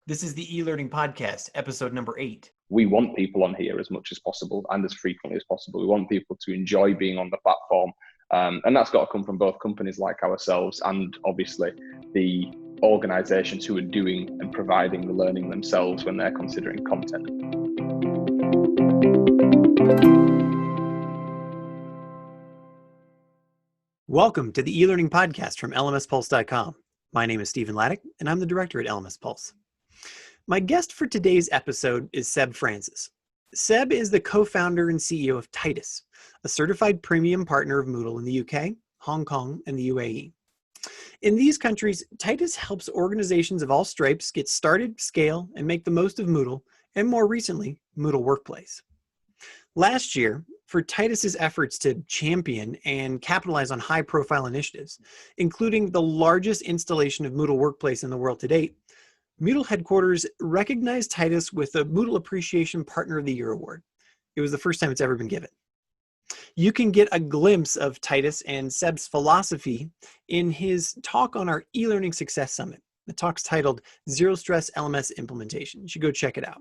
This is the e-learning podcast, episode number 8. We want people on here as much as possible and as frequently as possible. We want people to enjoy being on the platform. And that's got to come from both companies like ourselves and obviously the organizations who are doing and providing the learning themselves when they're considering content. Welcome to the e-learning podcast from lmspulse.com. My name is Stephen Laddick, and I'm the director at LMS Pulse. My guest for today's episode is Seb Francis. Seb is the co-founder and CEO of Titus, a certified premium partner of Moodle in the UK, Hong Kong, and the UAE. In these countries, Titus helps organizations of all stripes get started, scale, and make the most of Moodle, and more recently, Moodle Workplace. Last year, for Titus's efforts to champion and capitalize on high-profile initiatives, including the largest installation of Moodle Workplace in the world to date, Moodle headquarters recognized Titus with the Moodle Appreciation Partner of the Year award. It was the first time it's ever been given. You can get a glimpse of Titus and Seb's philosophy in his talk on our Elearning Success Summit. The talk's titled Zero Stress LMS Implementation. You should go check it out.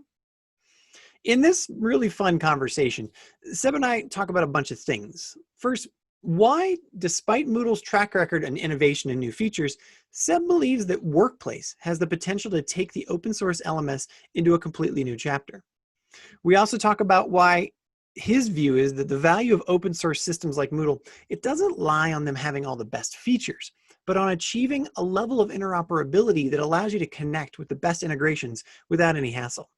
In this really fun conversation, Seb and I talk about a bunch of things. First, why, despite Moodle's track record and innovation and new features, Seb believes that Workplace has the potential to take the open source LMS into a completely new chapter. We also talk about why his view is that the value of open source systems like Moodle, it doesn't lie on them having all the best features, but on achieving a level of interoperability that allows you to connect with the best integrations without any hassle.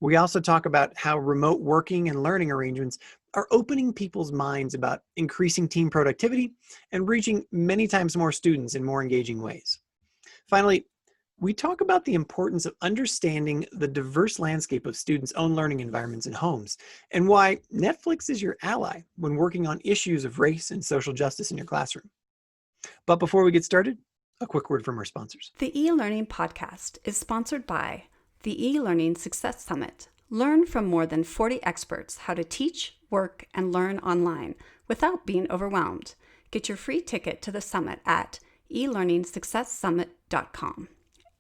We also talk about how remote working and learning arrangements are opening people's minds about increasing team productivity and reaching many times more students in more engaging ways. Finally, we talk about the importance of understanding the diverse landscape of students' own learning environments and homes, and why Netflix is your ally when working on issues of race and social justice in your classroom. But before we get started, a quick word from our sponsors. The e-learning podcast is sponsored by the Elearning Success Summit. Learn from more than 40 experts how to teach, work, and learn online without being overwhelmed. Get your free ticket to the summit at elearningsuccesssummit.com.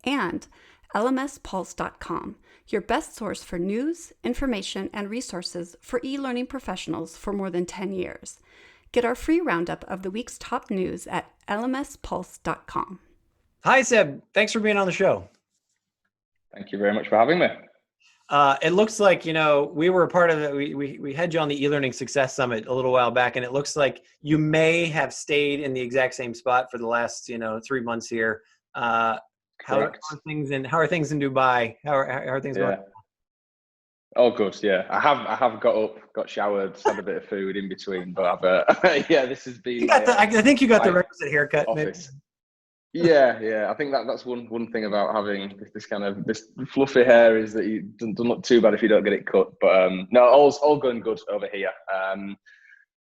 And lmspulse.com, your best source for news, information, and resources for e-learning professionals for more than 10 years. Get our free roundup of the week's top news at lmspulse.com. Hi, Seb. Thanks for being on the show. Thank you very much for having me. It looks like, we were a part of it. We had you on the e-learning success summit a little while back, and it looks like you may have stayed in the exact same spot for the last, 3 months here. How are things in Dubai? How are things going? Oh, good. Yeah, I have got up, got showered, had a bit of food in between, but this has been. I think you got the requisite haircut. Yeah. I think that's one thing about having this fluffy hair is that it doesn't look too bad if you don't get it cut. But no, all going good over here.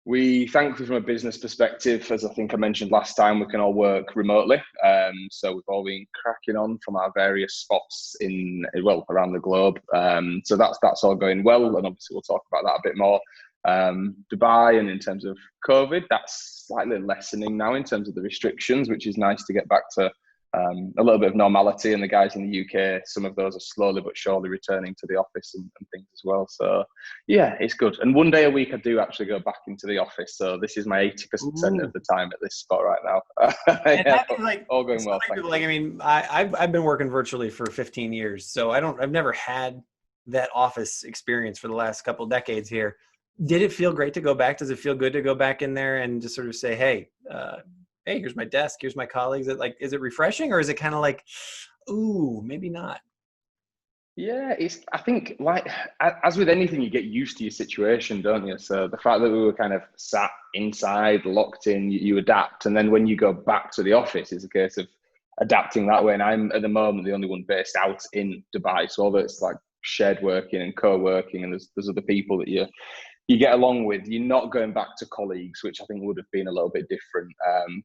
We thankfully, from a business perspective, as I think I mentioned last time, we can all work remotely. So we've all been cracking on from our various spots around the globe. So that's all going well, and obviously we'll talk about that a bit more. Dubai, and in terms of COVID, that's slightly lessening now in terms of the restrictions, which is nice to get back to a little bit of normality. And the guys in the UK, some of those are slowly but surely returning to the office and things as well. So yeah, it's good. And one day a week I do actually go back into the office. So this is my 80% of the time at this spot right now. All going well. I've been working virtually for 15 years, so I've never had that office experience for the last couple of decades here. Did it feel great to go back? Does it feel good to go back in there and just sort of say, hey, here's my desk, here's my colleagues? Is it refreshing, or is it kind of like, ooh, maybe not? Yeah, I think as with anything, you get used to your situation, don't you? So the fact that we were kind of sat inside, locked in, you adapt. And then when you go back to the office, it's a case of adapting that way. And I'm at the moment the only one based out in Dubai. So although it's like shared working and co-working, and there's other people that you get along with, you're not going back to colleagues, which I think would have been a little bit different.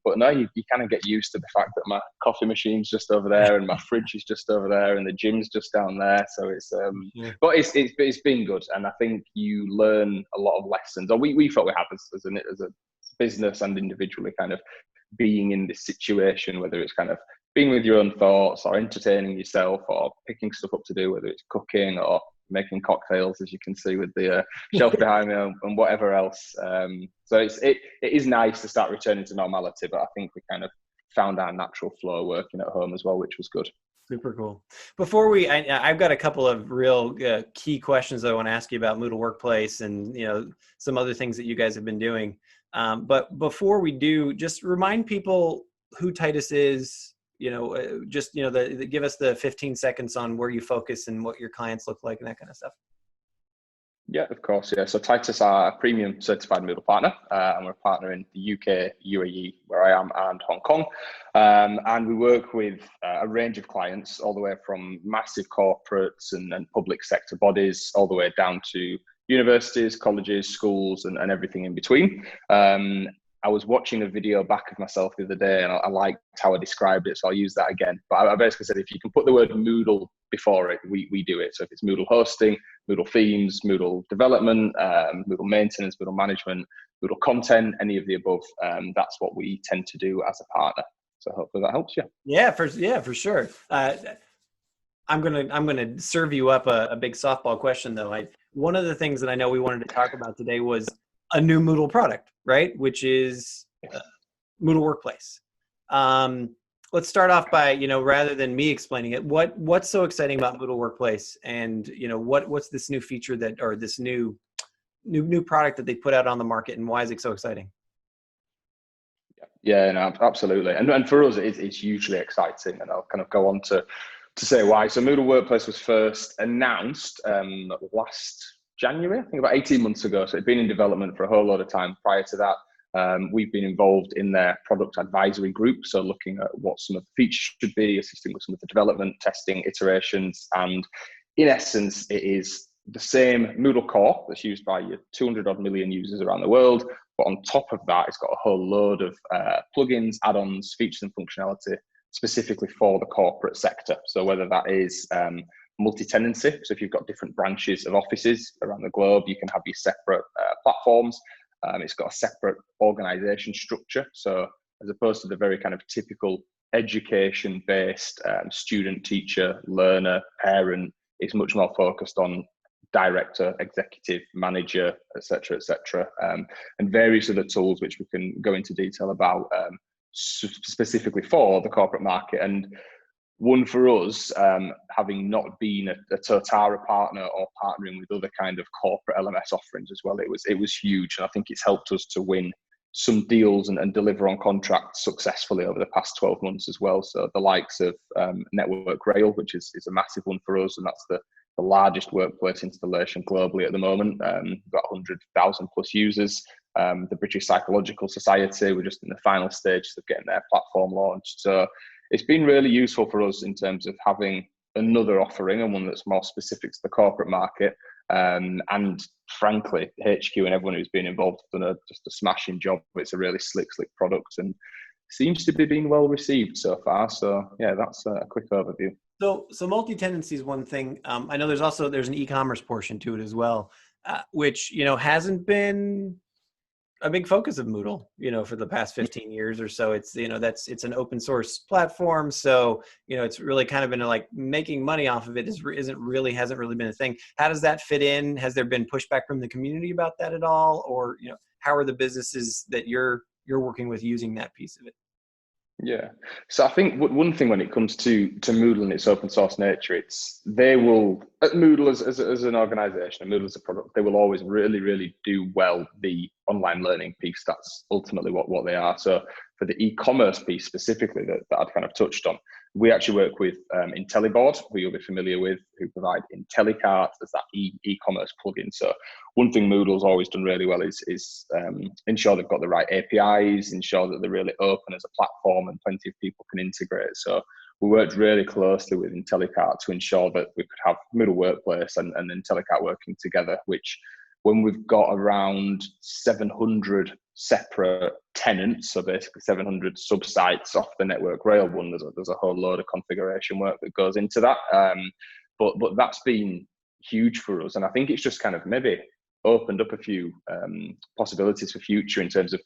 But no, you kind of get used to the fact that my coffee machine's just over there and my fridge is just over there and the gym's just down there. So but it's been good. And I think you learn a lot of lessons, or we thought we have as a business and individually, kind of being in this situation, whether it's kind of being with your own thoughts or entertaining yourself or picking stuff up to do, whether it's cooking or making cocktails, as you can see with the shelf behind me, and whatever else. So it is nice to start returning to normality, but I think we kind of found our natural flow working at home as well, which was good. Super cool. Before I've got a couple of real key questions that I want to ask you about Moodle Workplace and, some other things that you guys have been doing. But before we do, just remind people who Titus is, give us the 15 seconds on where you focus and what your clients look like and that kind of stuff. Yeah, of course. Yeah. So Titus are a premium certified Moodle partner, and we're a partner in the UK, UAE, where I am, and Hong Kong. And we work with a range of clients, all the way from massive corporates and public sector bodies, all the way down to universities, colleges, schools, and everything in between. I was watching a video back of myself the other day, and I liked how I described it, so I'll use that again. But I basically said, if you can put the word Moodle before it, we do it. So if it's Moodle hosting, Moodle themes, Moodle development, Moodle maintenance, Moodle management, Moodle content, any of the above, that's what we tend to do as a partner. So hopefully that helps you. Yeah, for sure. I'm gonna serve you up a big softball question though. One of the things that I know we wanted to talk about today was a new Moodle product, right? Which is Moodle Workplace. Let's start off by, rather than me explaining it, what's so exciting about Moodle Workplace, and what's this new feature or this new product that they put out on the market, and why is it so exciting? Yeah, no, absolutely. And for us, it's hugely exciting, and I'll kind of go on to say why. So Moodle Workplace was first announced last January, I think about 18 months ago. So it'd been in development for a whole lot of time prior to that. We've been involved in their product advisory group, so looking at what some of the features should be, assisting with some of the development, testing, iterations, and in essence, it is the same Moodle core that's used by your 200 odd million users around the world, but on top of that, it's got a whole load of plugins, add-ons, features and functionality specifically for the corporate sector. So whether that is multi-tenancy, so if you've got different branches of offices around the globe, you can have your separate platforms. It's got a separate organization structure. So as opposed to the very kind of typical education-based student, teacher, learner, parent, it's much more focused on director, executive, manager, etc., etc., and various other tools which we can go into detail about specifically for the corporate market. And one for us, having not been a Totara partner or partnering with other kind of corporate LMS offerings as well, it was huge. And I think it's helped us to win some deals and deliver on contracts successfully over the past 12 months as well. So the likes of Network Rail, which is a massive one for us, and that's the largest workplace installation globally at the moment. We've got 100,000 plus users. The British Psychological Society, we're just in the final stages of getting their platform launched. So it's been really useful for us in terms of having another offering, and one that's more specific to the corporate market. And frankly, HQ and everyone who's been involved have done just a smashing job. It's a really slick product, and seems to be being well received so far. So yeah, that's a quick overview. So multi-tenancy is one thing. I know there's an e-commerce portion to it as well, which hasn't been a big focus of Moodle, for the past 15 years or so. It's it's an open source platform, so it's really kind of been like making money off of it hasn't really been a thing. How does that fit in? Has there been pushback from the community about that at all, or how are the businesses that you're working with using that piece of it? Yeah, so I think one thing when it comes to Moodle and its open source nature, they will, at Moodle as an organization, and Moodle as a product, they will always really do well the online learning piece. That's ultimately what they are. So for the e-commerce piece specifically that I'd kind of touched on, we actually work with IntelliBoard, who you'll be familiar with, who provide IntelliCart as that e-commerce plugin. So one thing Moodle's always done really well is ensure they've got the right APIs, ensure that they're really open as a platform and plenty of people can integrate. So we worked really closely with IntelliCart to ensure that we could have Moodle Workplace and IntelliCart working together, which when we've got around 700 separate tenants, so basically 700 sub-sites off the Network Rail one, there's a whole load of configuration work that goes into that. But that's been huge for us. And I think it's just kind of maybe opened up a few possibilities for future in terms of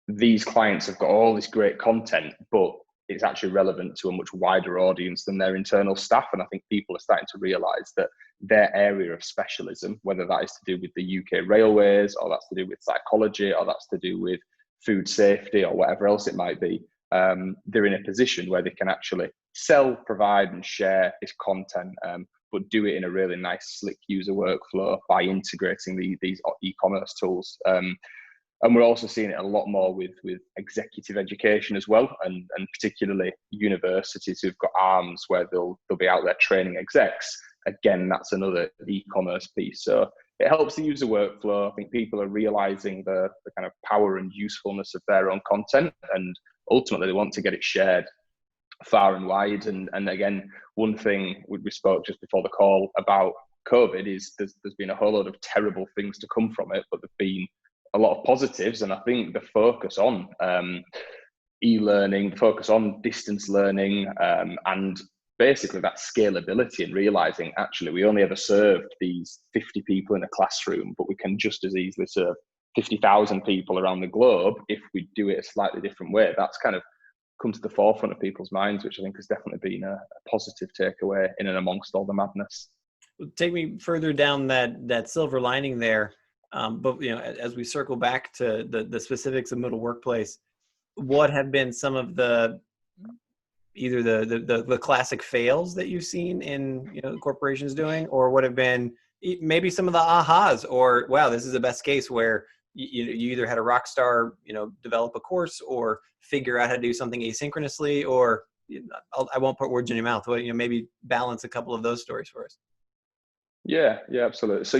these clients have got all this great content, but it's actually relevant to a much wider audience than their internal staff. And I think people are starting to realise that their area of specialism, whether that is to do with the UK railways, or that's to do with psychology, or that's to do with food safety, or whatever else it might be, they're in a position where they can actually sell, provide and share this content, but do it in a really nice, slick user workflow by integrating these e-commerce tools. And we're also seeing it a lot more with executive education as well, and particularly universities who've got arms where they'll be out there training execs. Again, that's another e-commerce piece. So it helps the user workflow. I think people are realizing the kind of power and usefulness of their own content, and ultimately they want to get it shared far and wide. And again, one thing we spoke just before the call about COVID is there's been a whole load of terrible things to come from it, but there've been a lot of positives. And I think the focus on e-learning, the focus on distance learning, and basically that scalability, and realizing actually we only ever served these 50 people in a classroom, but we can just as easily serve 50,000 people around the globe if we do it a slightly different way. That's kind of come to the forefront of people's minds, which I think has definitely been a positive takeaway in and amongst all the madness. Take me further down that silver lining there. But as we circle back to the specifics of Moodle Workplace, what have been some of either the classic fails that you've seen in corporations doing, or what have been maybe some of the ahas, or wow, this is the best case where you either had a rock star develop a course or figure out how to do something asynchronously, or I won't put words in your mouth, but maybe balance a couple of those stories for us. Yeah, absolutely. So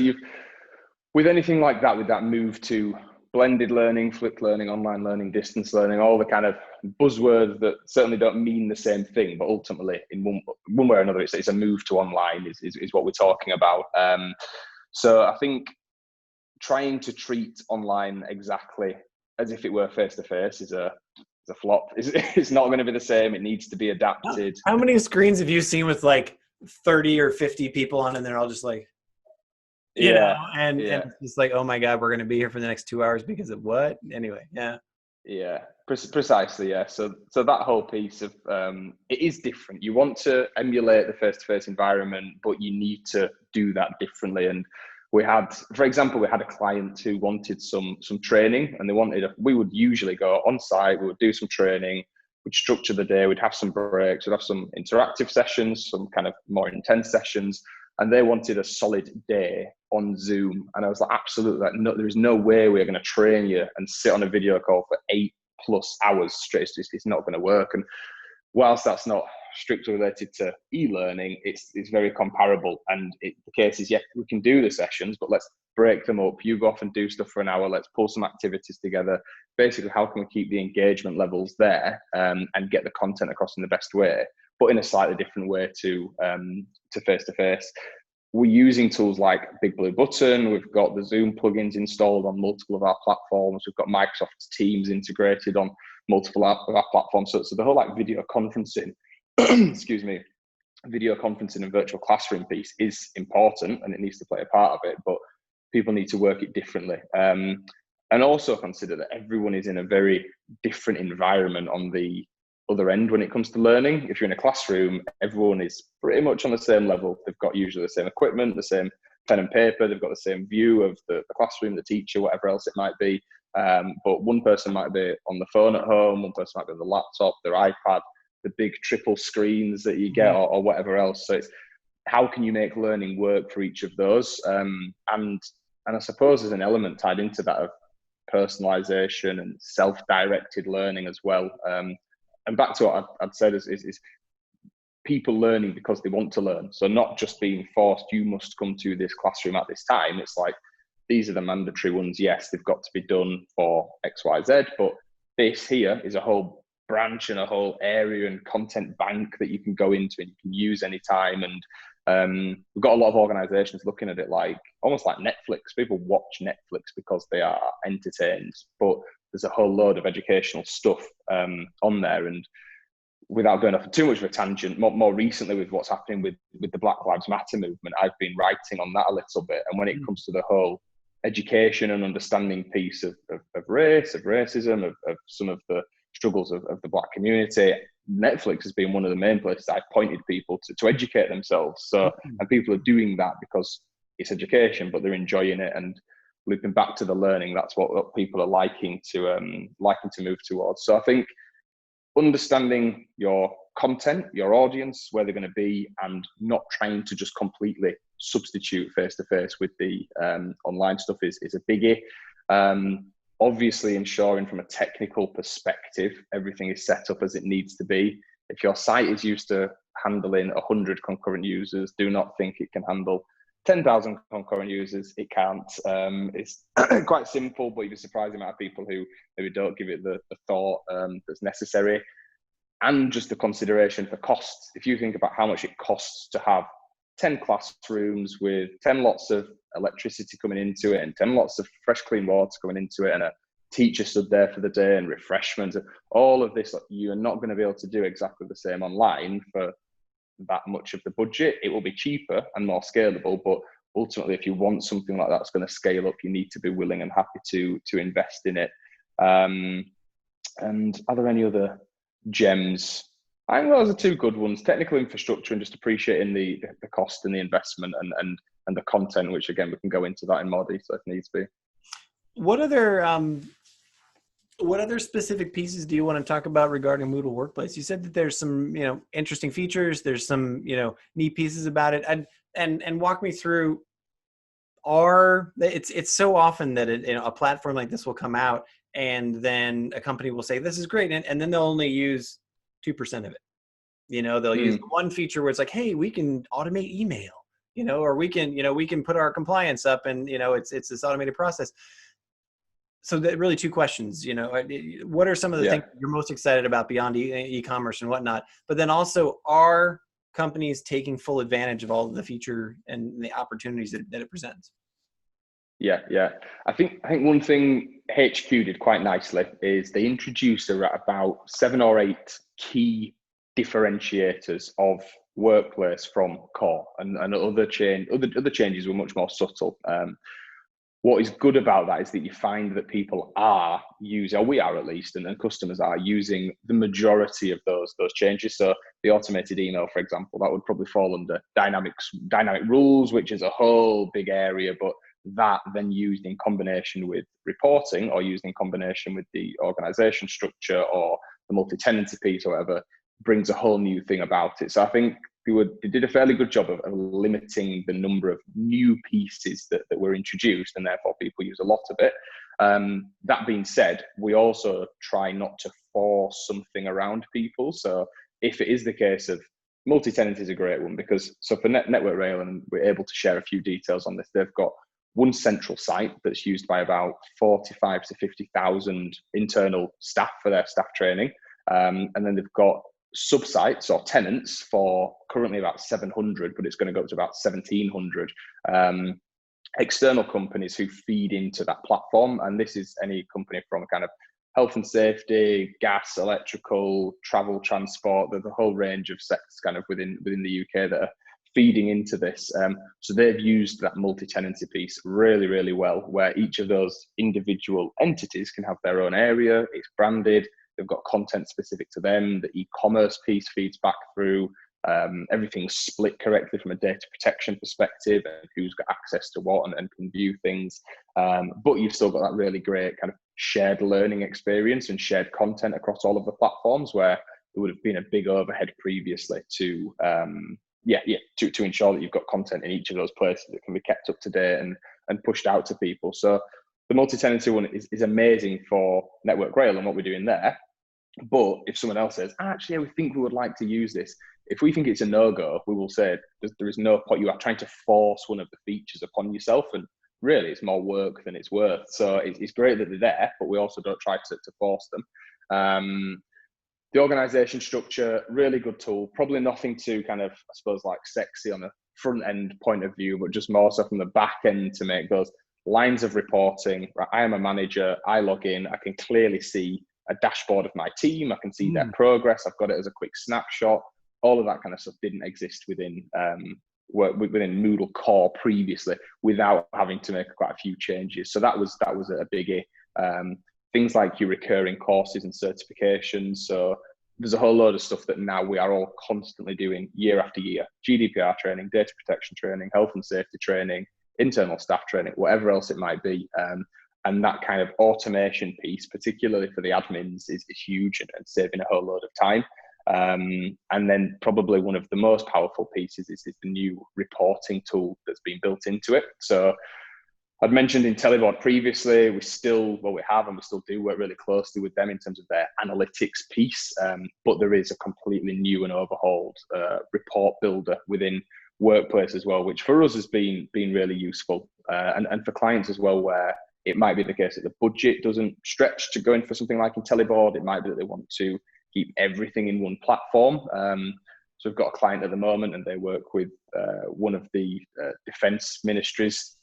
with anything like that, with that move to blended learning, flipped learning, online learning, distance learning, all the kind of buzzwords that certainly don't mean the same thing, but ultimately in one way or another, it's a move to online is what we're talking about. So I think trying to treat online exactly as if it were face-to-face is a flop. It's not going to be the same. It needs to be adapted. How many screens have you seen with like 30 or 50 people on, and they're all just like, and it's just like, oh my God, we're going to be here for the next 2 hours because of what? Anyway, precisely. So that whole piece of it is different. You want to emulate the face-to-face environment, but you need to do that differently. And for example, we had a client who wanted some training, and we would usually go on site, we would do some training, we'd structure the day, we'd have some breaks, we'd have some interactive sessions, some kind of more intense sessions. And they wanted a solid day on Zoom. And I was like, absolutely, no, there is no way we're going to train you and sit on a video call for 8+ hours straight. It's not going to work. And whilst that's not strictly related to e-learning, it's very comparable. And the case is, we can do the sessions, but let's break them up. You go off and do stuff for an hour. Let's pull some activities together. Basically, how can we keep the engagement levels there and get the content across in the best way, but in a slightly different way to face-to-face. We're using tools like Big Blue Button. We've got the Zoom plugins installed on multiple of our platforms. We've got Microsoft Teams integrated on multiple of our platforms. So the whole video conferencing, video conferencing and virtual classroom piece is important, and it needs to play a part of it, but people need to work it differently. And also consider that everyone is in a very different environment on the other end when it comes to learning. If you're in a classroom, everyone is pretty much on the same level. They've got usually the same equipment, the same pen and paper, they've got the same view of the classroom, the teacher, whatever else it might be. But one person might be on the phone at home, one person might be on the laptop, their iPad, the big triple screens that you get, or whatever else. So it's how can you make learning work for each of those? And I suppose there's an element tied into that of personalization and self-directed learning as well. And back to what I'd said is people learning because they want to learn. So not just being forced, you must come to this classroom at this time. It's like, these are the mandatory ones. Yes, they've got to be done for X, Y, Z, but this here is a whole branch and a whole area and content bank that you can go into and you can use anytime. And we've got a lot of organizations looking at it like almost like Netflix. People watch Netflix because they are entertained, but there's a whole load of educational stuff on there. And without going off too much of a tangent, more recently with what's happening with the Black Lives Matter movement, I've been writing on that a little bit. And when it comes to the whole education and understanding piece of race, of racism, of some of the struggles of the Black community, Netflix has been one of the main places I've pointed people to educate themselves. So, and people are doing that because it's education, but they're enjoying it and looping back to the learning. That's what people are liking to move towards. So I think understanding your content, your audience, where they're going to be, and not trying to just completely substitute face-to-face with the online stuff is a biggie. Obviously, ensuring from a technical perspective, everything is set up as it needs to be. If your site is used to handling 100 concurrent users, do not think it can handle 10,000 concurrent users. It can't. It's quite simple, but you'd be surprised the amount of people who maybe don't give it the thought that's necessary. And just the consideration for costs. If you think about how much it costs to have 10 classrooms with 10 lots of electricity coming into it and 10 lots of fresh, clean water coming into it and a teacher stood there for the day and refreshments, all of this, you're not going to be able to do exactly the same online for that much of the budget. It will be cheaper and more scalable, but ultimately, if you want something like that's going to scale up, you need to be willing and happy to invest in it. And are there any other gems? I think those are two good ones: technical infrastructure and just appreciating the cost and the investment and the content, which again we can go into that in more detail if needs be. What other specific pieces do you want to talk about regarding Moodle Workplace? You said that there's some, interesting features. There's some, neat pieces about it, and walk me through. It's so often that a platform like this will come out, and then a company will say this is great, and then they'll only use 2% of it. They'll use one feature where it's like, hey, we can automate email, or we can put our compliance up, and it's this automated process. So that really two questions, what are some of the things you're most excited about beyond e-commerce and whatnot? But then also, are companies taking full advantage of all of the feature and the opportunities that it presents? Yeah. I think one thing HQ did quite nicely is they introduced about 7 or 8 key differentiators of Workplace from core, and other changes were much more subtle. What is good about that is that you find that people are using, or we are at least, and customers are using the majority of those changes. So the automated email, for example, that would probably fall under dynamic rules, which is a whole big area, but that then used in combination with reporting or used in combination with the organization structure or the multi-tenancy piece or whatever brings a whole new thing about it. So I think they did a fairly good job of limiting the number of new pieces that were introduced, and therefore people use a lot of it. That being said, we also try not to force something around people. So if it is the case of multi-tenant is a great one, because so for Network Rail, and we're able to share a few details on this, they've got one central site that's used by about 45 to 50,000 internal staff for their staff training. And then they've got sub-sites or tenants for currently about 700, but it's going to go up to about 1,700 external companies who feed into that platform. And this is any company from kind of health and safety, gas, electrical, travel, transport. There's a whole range of sectors kind of within the UK that are feeding into this. So they've used that multi-tenancy piece really, really well, where each of those individual entities can have their own area. It's branded. They've got content specific to them. The e-commerce piece feeds back through. Everything's split correctly from a data protection perspective, and who's got access to what and can view things. But you've still got that really great kind of shared learning experience and shared content across all of the platforms, where there would have been a big overhead previously to ensure that you've got content in each of those places that can be kept up to date and pushed out to people. So the multi-tenancy one is amazing for Network Rail and what we're doing there. But if someone else says, actually, we think we would like to use this, if we think it's a no-go, we will say there is no point. You are trying to force one of the features upon yourself, and really it's more work than it's worth. So it's great that they're there, but we also don't try to force them. The organization structure, really good tool. Probably nothing too kind of, I suppose, like sexy on a front end point of view, but just more so from the back end to make those lines of reporting. Right, I am a manager. I log in. I can clearly see a dashboard of my team. I can see their progress. I've got it as a quick snapshot. All of that kind of stuff didn't exist within Moodle Core previously, without having to make quite a few changes. So that was a biggie. Things like your recurring courses and certifications. So there's a whole load of stuff that now we are all constantly doing year after year: GDPR training, data protection training, health and safety training, internal staff training, whatever else it might be. And that kind of automation piece, particularly for the admins, is huge and saving a whole load of time. And then probably one of the most powerful pieces is the new reporting tool that's been built into it. So I'd mentioned Intelliboard previously, we still do work really closely with them in terms of their analytics piece, but there is a completely new and overhauled report builder within Workplace as well, which for us has been really useful, and for clients as well, where it might be the case that the budget doesn't stretch to go in for something like Intelliboard. It might be that they want to keep everything in one platform. So we've got a client at the moment, and they work with one of the defense ministries,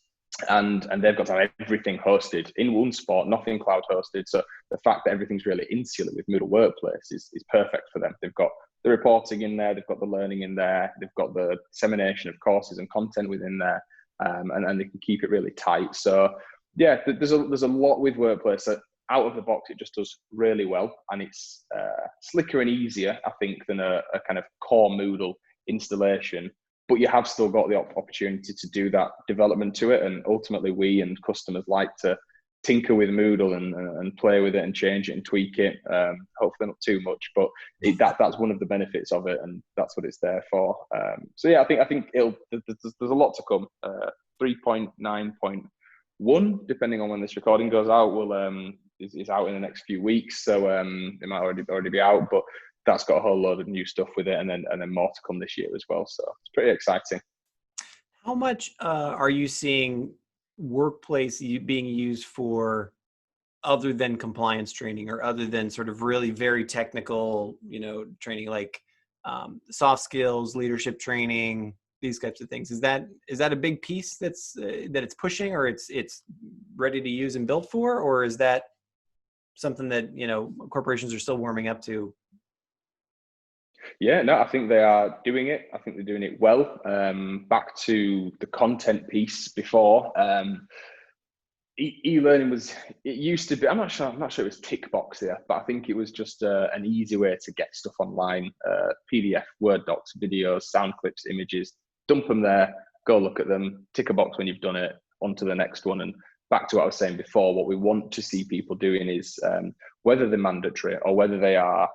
and they've got to have everything hosted in one spot, nothing cloud hosted. So the fact that everything's really insular with Moodle Workplace is perfect for them. They've got the reporting in there, they've got the learning in there, they've got the dissemination of courses and content within there, and they can keep it really tight. So yeah, there's a lot with Workplace that out of the box it just does really well, and it's slicker and easier, I think, than a kind of core Moodle installation. But you have still got the opportunity to do that development to it, and ultimately we and customers like to tinker with Moodle and play with it and change it and tweak it. Hopefully not too much, but that's one of the benefits of it, and that's what it's there for. So yeah, I think there's a lot to come. 3.9.1, depending on when this recording goes out, is out in the next few weeks, so it might already be out, but that's got a whole load of new stuff with it, and then more to come this year as well. So it's pretty exciting. How much are you seeing Workplace being used for other than compliance training, or other than sort of really very technical, training, like soft skills, leadership training, these types of things? Is that a big piece that it's pushing, or it's ready to use and built for, or is that something that corporations are still warming up to? Yeah, no, I think they are doing it. I think they're doing it well. Back to the content piece before, e-learning it used to be, I'm not sure it was tick box here, but I think it was just an easy way to get stuff online, PDF, Word docs, videos, sound clips, images, dump them there, go look at them, tick a box when you've done it, on to the next one. And back to what I was saying before, what we want to see people doing is, whether they're mandatory or whether they are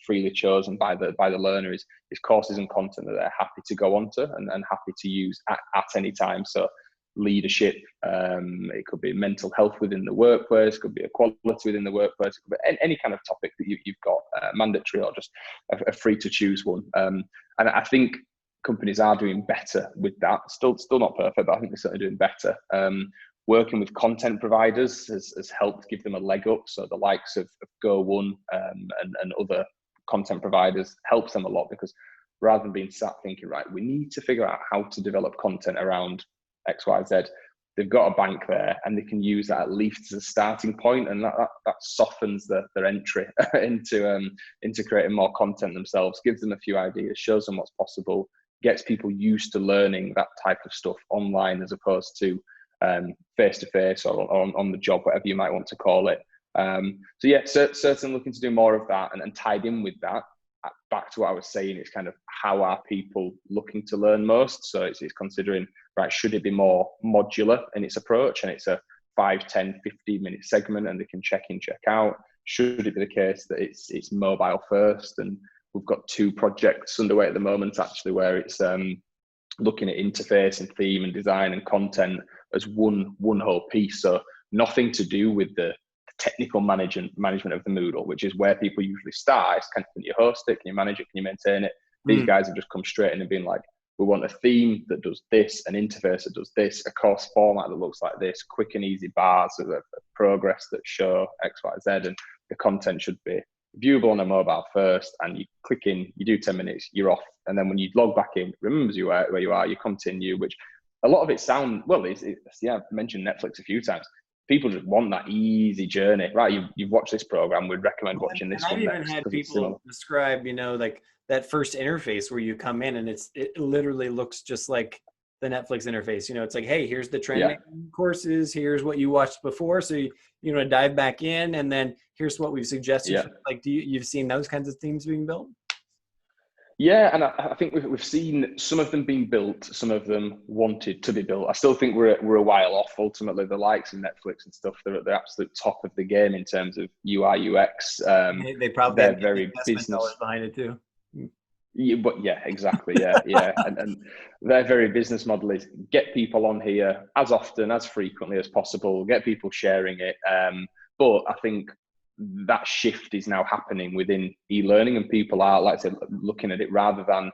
freely chosen by the learner, is courses and content that they're happy to go onto and happy to use at any time. So leadership, it could be mental health within the workplace, could be equality within the workplace, it could be any kind of topic that you've got, mandatory or just a free to choose one. And I think companies are doing better with that. Still not perfect, but I think they're certainly doing better. Working with content providers has helped give them a leg up. So the likes of Go1 and other content providers helps them a lot, because rather than being sat thinking, right, we need to figure out how to develop content around X, Y, Z, they've got a bank there, and they can use that at least as a starting point, and that softens their entry into creating more content themselves, gives them a few ideas, shows them what's possible, gets people used to learning that type of stuff online as opposed to face-to-face or on the job, whatever you might want to call it. So yeah, certainly looking to do more of that, and tied in with that, back to what I was saying, it's kind of how are people looking to learn most. So it's considering, right, should it be more modular in its approach, and it's a 5, 10, 15-minute segment and they can check in, check out? Should it be the case that it's mobile first? And we've got 2 projects underway at the moment, actually, where it's looking at interface and theme and design and content as one whole piece. So nothing to do with the technical management of the Moodle, which is where people usually start. It's kind of, can you host it? Can you manage it? Can you maintain it? These guys have just come straight in and been like, we want a theme that does this, an interface that does this, a course format that looks like this, quick and easy bars of progress that show X, Y, Z, and the content should be viewable on a mobile first, and you click in, you do 10 minutes, you're off. And then when you log back in, it remembers you where you are, you continue, which a lot of it I've mentioned Netflix a few times. People just want that easy journey, right? You've watched this program, we'd recommend watching this one next. I've even had people describe, like that first interface where you come in and it literally looks just like the Netflix interface. You know, it's like, hey, here's the trending courses. Here's what you watched before. So you know, dive back in, and then here's what we've suggested. Like, you've seen those kinds of themes being built? Yeah, and I think we've seen some of them being built, some of them wanted to be built. I still think we're a while off. Ultimately, the likes of Netflix and stuff, they're at the absolute top of the game in terms of UI UX. They probably they're have very investment dollars business behind it too. Yeah, but yeah, exactly. Yeah. And their very business model is get people on here as often, as frequently as possible, get people sharing it. But I think that shift is now happening within e-learning, and people are, like I said, looking at it rather than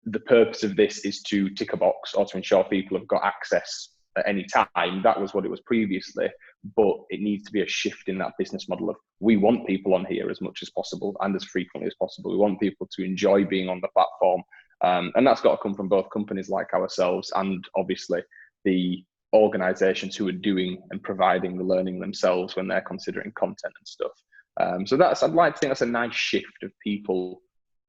the purpose of this is to tick a box or to ensure people have got access at any time. That was what it was previously, but it needs to be a shift in that business model of, we want people on here as much as possible and as frequently as possible. We want people to enjoy being on the platform. And that's got to come from both companies like ourselves and obviously the organizations who are doing and providing the learning themselves when they're considering content and stuff. So I'd like to think that's a nice shift of people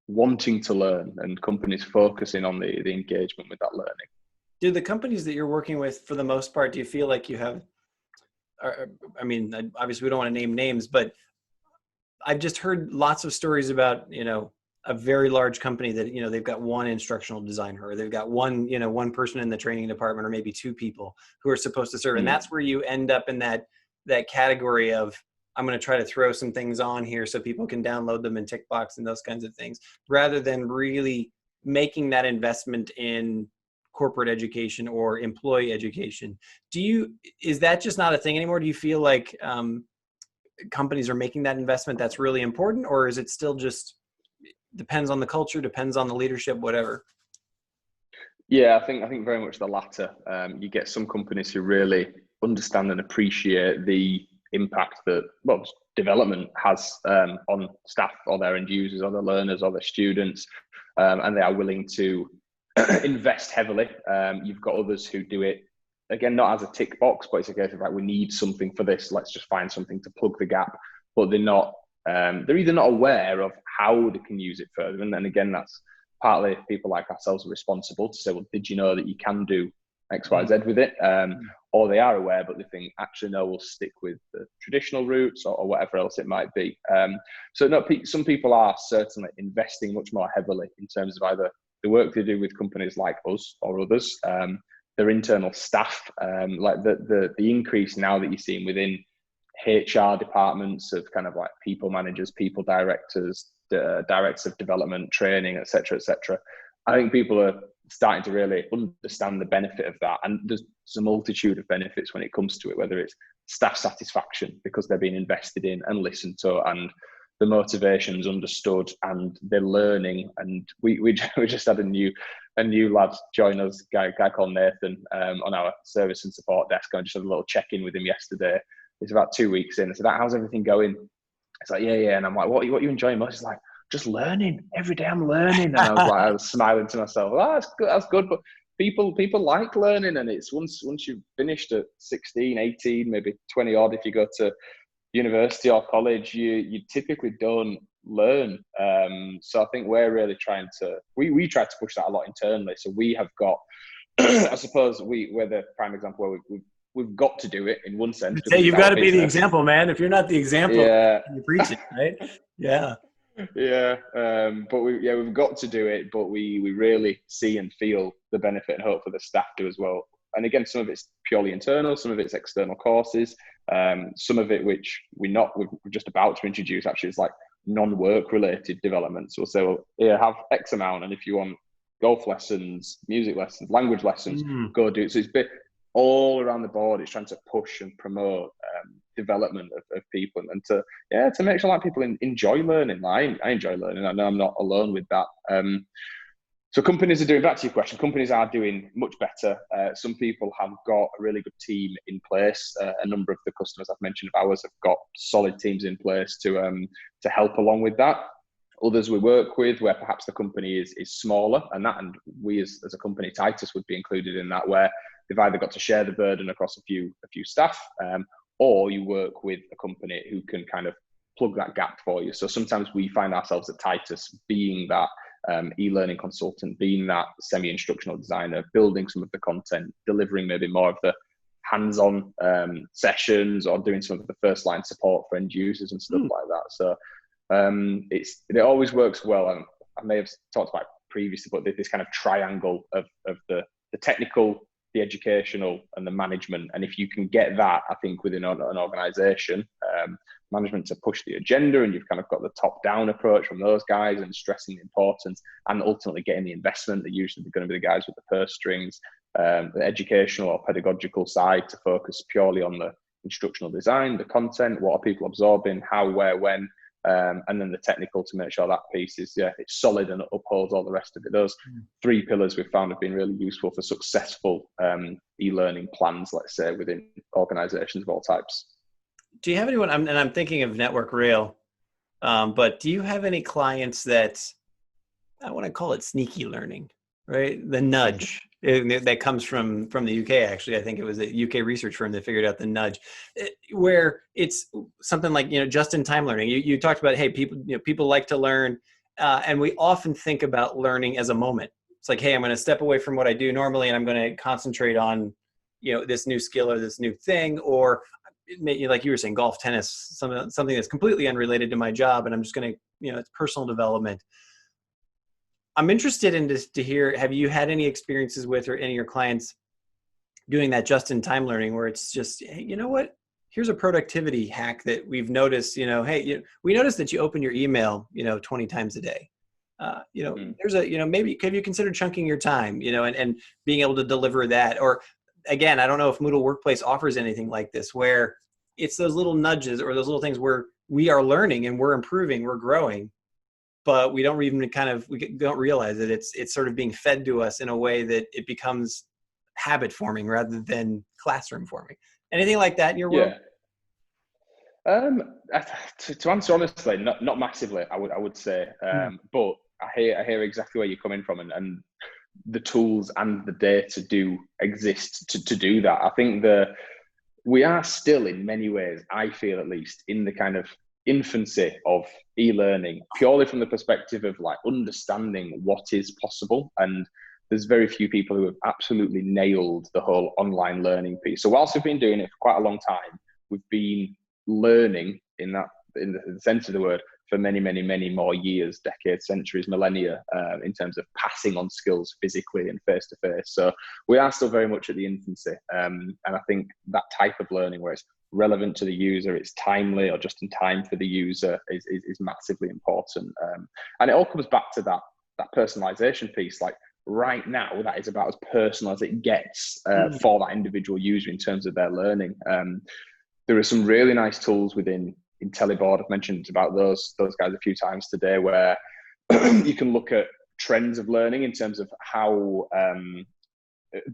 wanting to learn and companies focusing on the engagement with that learning. Do the companies that you're working with, for the most part, do you feel like you have, I mean, obviously we don't want to name names, but I've just heard lots of stories about, you know, a very large company that, you know, they've got one instructional designer, or they've got one, you know, one person in the training department, or maybe two people who are supposed to serve. And that's where you end up in that category of, I'm going to try to throw some things on here so people can download them and tick box and those kinds of things, rather than really making that investment in corporate education or employee education. Is that just not a thing anymore? Do you feel like companies are making that investment that's really important, or is it still just depends on the culture, depends on the leadership, whatever? Yeah, I think very much the latter. You get some companies who really understand and appreciate the impact that development has on staff or their end users or their learners or their students, and they are willing to invest heavily. You've got others who do it, again, not as a tick box, but it's a case of, right, we need something for this, let's just find something to plug the gap. But they're either not aware of how they can use it further, and then again, that's partly people like ourselves are responsible to say, well, did you know that you can do X, Y, Z with it? Or they are aware, but they think, actually, no, we'll stick with the traditional routes or whatever else it might be. So no, some people are certainly investing much more heavily in terms of either the work they do with companies like us or others, their internal staff, like the increase now that you're seeing within HR departments of kind of like people managers, people directors, directors of development, training, etc., etc. I think people are starting to really understand the benefit of that, and there's a multitude of benefits when it comes to it, whether it's staff satisfaction because they're being invested in and listened to, and the motivation's understood, and they're learning. And we just had a new lad join us, guy called Nathan, on our service and support desk. I just had a little check-in with him yesterday. It's about 2 weeks in. I said, how's everything going? It's like, yeah. And I'm like, what are you enjoying most? He's like, just learning. Every day I'm learning. And I was smiling to myself. Oh, that's good. But people like learning. And it's once you've finished at 16, 18, maybe 20 odd, if you go to university or college, you typically don't learn. So I think we're really trying to, we try to push that a lot internally. So we have got, I suppose we're the prime example where we've got to do it in one sense. Hey, you've got to be the example, man. If you're not the example, you preach it, right? Yeah. But we've got to do it, but we really see and feel the benefit, and hopefully the staff do as well. And again, some of it's purely internal, some of it's external courses, some of it which we're just about to introduce, actually, is like non-work related development. So we'll say, well, here, have X amount, and if you want golf lessons, music lessons, language lessons, go do it. So it's been all around the board. It's trying to push and promote development of people, and to make sure that people enjoy learning. I enjoy learning. I know I'm not alone with that. So companies are doing, back to your question, companies are doing much better. Some people have got a really good team in place. A number of the customers I've mentioned of ours have got solid teams in place to help along with that. Others we work with where perhaps the company is smaller, and we as a company, Titus, would be included in that, where they've either got to share the burden across a few staff, or you work with a company who can kind of plug that gap for you. So sometimes we find ourselves at Titus being that e-learning consultant, being that semi-instructional designer, building some of the content, delivering maybe more of the hands-on sessions, or doing some of the first line support for end users and stuff like that. So it always works well. And I may have talked about it previously, but this kind of triangle of the technical, the educational, and the management. And if you can get that, I think within an organization, management to push the agenda, and you've kind of got the top-down approach from those guys and stressing the importance, and ultimately getting the investment, they're usually going to be the guys with the purse strings, the educational or pedagogical side to focus purely on the instructional design, the content, what are people absorbing, how, where, when, and then the technical to make sure that piece is it's solid and upholds all the rest of it. Those three pillars we've found have been really useful for successful e-learning plans, let's say, within organizations of all types. Do you have anyone, and I'm thinking of Network Rail, but do you have any clients that, I want to call it sneaky learning, right? The nudge that comes from the UK, actually. I think it was a UK research firm that figured out the nudge, where it's something like, just-in-time learning. You talked about, hey, people like to learn, and we often think about learning as a moment. It's like, hey, I'm going to step away from what I do normally, and I'm going to concentrate on, this new skill or this new thing, or like you were saying, golf, tennis, something that's completely unrelated to my job, and I'm just going to, it's personal development. I'm interested in to hear, have you had any experiences with, or any of your clients doing that just-in-time learning, where it's just, hey, you know what? Here's a productivity hack that we've noticed, hey, we noticed that you open your email, 20 times a day. There's maybe have you considered chunking your time, and being able to deliver that? Or again, I don't know if Moodle Workplace offers anything like this, where it's those little nudges or those little things where we are learning and we're improving, we're growing, but we don't even we don't realize that it's sort of being fed to us in a way that it becomes habit forming rather than classroom forming. Anything like that in your world? To answer honestly, not massively, I would say, but I hear exactly where you're coming from, and the tools and the data do exist to do that. I think we are still, in many ways, I feel at least, in the kind of infancy of e-learning, purely from the perspective of like understanding what is possible. And there's very few people who have absolutely nailed the whole online learning piece. So whilst we've been doing it for quite a long time, we've been learning in the sense of the word for many, many, many more years, decades, centuries, millennia, in terms of passing on skills physically and face to face. So we are still very much at the infancy. And I think that type of learning where it's relevant to the user, it's timely or just in time for the user is massively important. And it all comes back to that personalization piece. Like right now, that is about as personal as it gets for that individual user in terms of their learning. There are some really nice tools within IntelliBoard. I've mentioned about those guys a few times today, where you can look at trends of learning in terms of how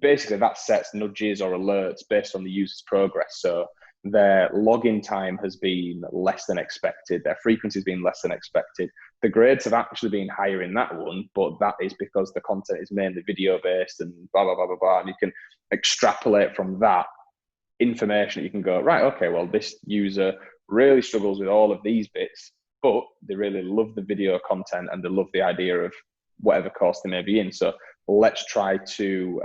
basically that sets nudges or alerts based on the user's progress. So their login time has been less than expected, their frequency has been less than expected. The grades have actually been higher in that one, but that is because the content is mainly video based and blah, blah, blah, blah, blah. And you can extrapolate from that information. You can go, right, okay, well, this user really struggles with all of these bits, but they really love the video content and they love the idea of whatever course they may be in. So let's try to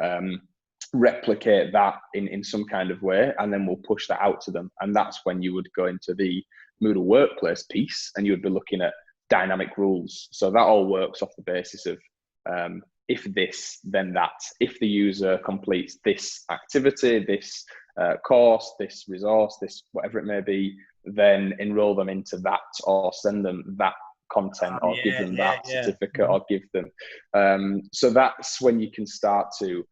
replicate that in some kind of way, and then we'll push that out to them. And that's when you would go into the Moodle Workplace piece, and you would be looking at dynamic rules. So that all works off the basis of if this, then that. If the user completes this activity, this course, this resource, this whatever it may be, then enroll them into that, or send them that content, or give them that certificate, or give them. So that's when you can start to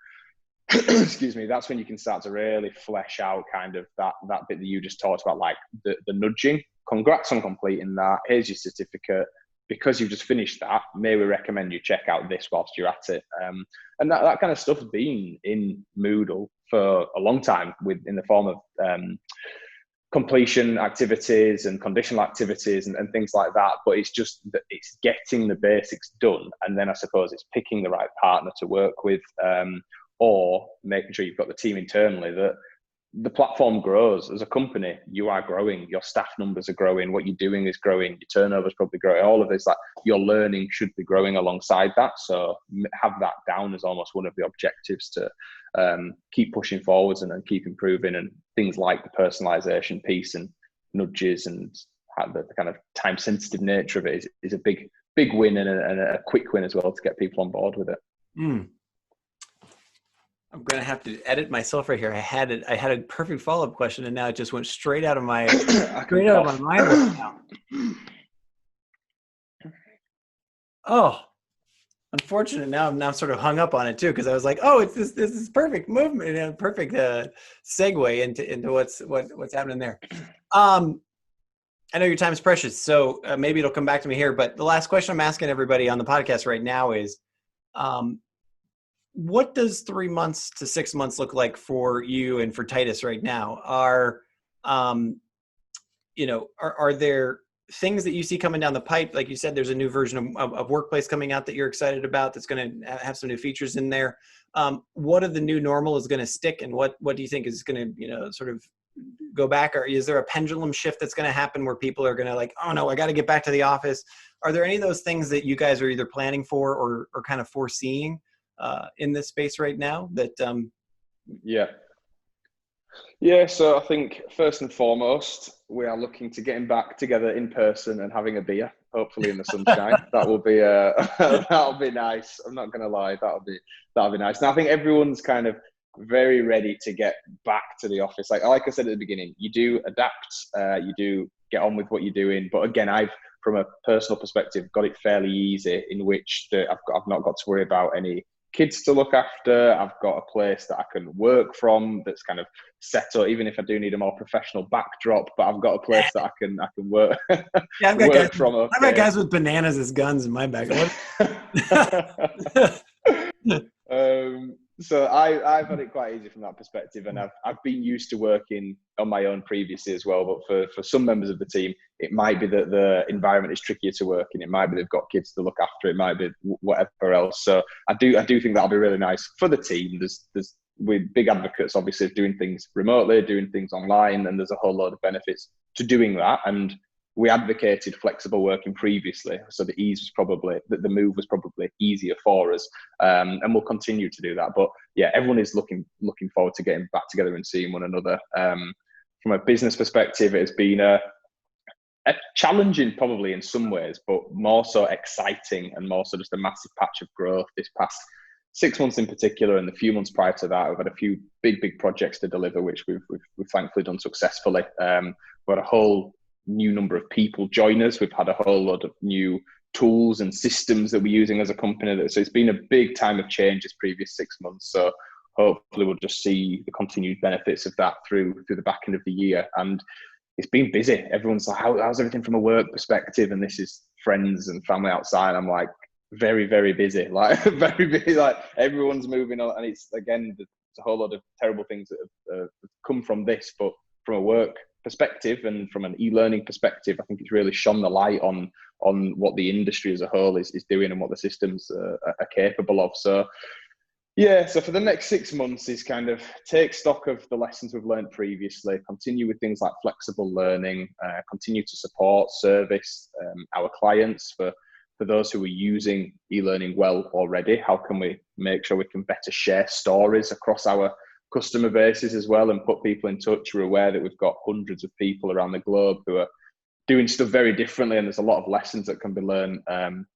excuse me, that's when you can start to really flesh out kind of that bit that you just talked about, like the nudging. Congrats on completing that. Here's your certificate. Because you've just finished that, may we recommend you check out this whilst you're at it. And that kind of stuff has been in Moodle for a long time, in the form of completion activities and conditional activities and things like that. But it's just that it's getting the basics done, and then I suppose it's picking the right partner to work with, or making sure you've got the team internally that the platform grows as a company, you are growing, your staff numbers are growing, what you're doing is growing, your turnover is probably growing, all of this, like your learning should be growing alongside that. So have that down as almost one of the objectives to keep pushing forwards and then keep improving, and things like the personalization piece and nudges and the kind of time sensitive nature of it is a big win and a quick win as well to get people on board with it. I'm gonna have to edit myself right here. I had a perfect follow-up question, and now it just went straight out of my mind right now. Oh, unfortunate. Now I'm sort of hung up on it too, because I was like, oh, it's this is perfect movement and perfect segue into what's happening there. I know your time is precious, so maybe it'll come back to me here. But the last question I'm asking everybody on the podcast right now is, what does 3 months to 6 months look like for you and for Titus right now? Are there things that you see coming down the pipe? Like you said, there's a new version of Workplace coming out that you're excited about that's going to have some new features in there. What of the new normal is going to stick, and what do you think is going to, sort of go back? Or is there a pendulum shift that's going to happen where people are going to like, oh no, I got to get back to the office? Are there any of those things that you guys are either planning for or kind of foreseeing in this space right now that so I think first and foremost we are looking to getting back together in person and having a beer, hopefully in the sunshine. That will be that'll be nice. I'm not gonna lie, that'll be nice. And I think everyone's kind of very ready to get back to the office. Like I said at the beginning, you do adapt, you do get on with what you're doing, but again, I've from a personal perspective got it fairly easy in which I've not got to worry about any kids to look after. I've got a place that I can work from that's kind of set up, even if I do need a more professional backdrop, but I've got a place that I can work, I've got work from. Okay. I've got guys with bananas as guns in my back. So I've had it quite easy from that perspective, and I've been used to working on my own previously as well. But for some members of the team, it might be that the environment is trickier to work in. It might be they've got kids to look after. It might be whatever else. So I do think that'll be really nice for the team. We're big advocates, obviously, of doing things remotely, doing things online, and there's a whole load of benefits to doing that. And we advocated flexible working previously, so the move was probably easier for us, and we'll continue to do that. But yeah, everyone is looking forward to getting back together and seeing one another. From a business perspective, it has been a challenging, probably in some ways, but more so exciting and more so just a massive patch of growth this past 6 months in particular, and the few months prior to that, we've had a few big projects to deliver, which we've thankfully done successfully. We've had a whole new number of people join us. We've had a whole lot of new tools and systems that we're using as a company. So it's been a big time of change this previous 6 months. So hopefully we'll just see the continued benefits of that through the back end of the year. And it's been busy. Everyone's like, how's everything from a work perspective? And this is friends and family outside. I'm like, very, very busy. Like very busy. Like everyone's moving on. And it's, again, there's a whole lot of terrible things that have come from this, but from a work perspective and from an e-learning perspective, I think it's really shone the light on what the industry as a whole is doing and what the systems are capable of. So yeah, so for the next 6 months is kind of take stock of the lessons we've learned previously, continue with things like flexible learning, continue to support, service our clients for those who are using e-learning well already. How can we make sure we can better share stories across our customer bases as well and put people in touch? We're aware that we've got hundreds of people around the globe who are doing stuff very differently, and there's a lot of lessons that can be learned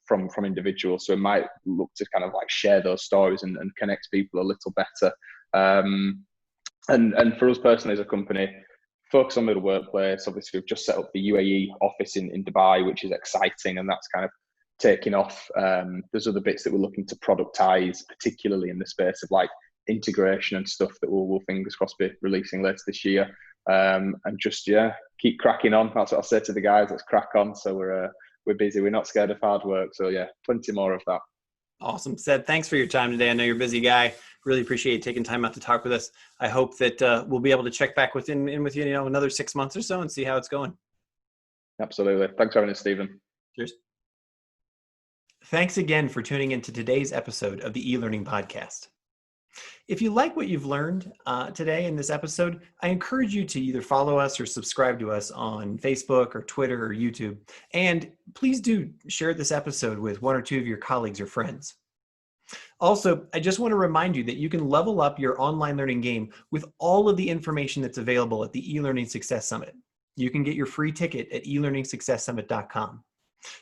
from individuals. So we might look to kind of like share those stories and connect people a little better. And for us personally as a company, focus on Moodle Workplace. Obviously, we've just set up the UAE office in Dubai, which is exciting, and that's kind of taking off. There's other bits that we're looking to productize, particularly in the space of like integration and stuff that we'll fingers crossed be releasing later this year. And just keep cracking on. That's what I say to the guys. Let's crack on. So we're busy. We're not scared of hard work. So yeah, plenty more of that. Awesome, Seb. Thanks for your time today. I know you're a busy guy. Really appreciate you taking time out to talk with us. I hope that we'll be able to check back with you, another 6 months or so and see how it's going. Absolutely. Thanks for having us, Stephen. Cheers. Thanks again for tuning into today's episode of the eLearning Podcast. If you like what you've learned today in this episode, I encourage you to either follow us or subscribe to us on Facebook or Twitter or YouTube. And please do share this episode with one or two of your colleagues or friends. Also, I just want to remind you that you can level up your online learning game with all of the information that's available at the eLearning Success Summit. You can get your free ticket at elearningsuccesssummit.com.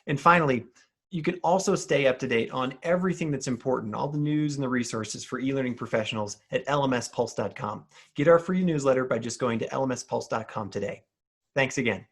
And finally, you can also stay up to date on everything that's important, all the news and the resources for e-learning professionals at lmspulse.com. Get our free newsletter by just going to lmspulse.com today. Thanks again.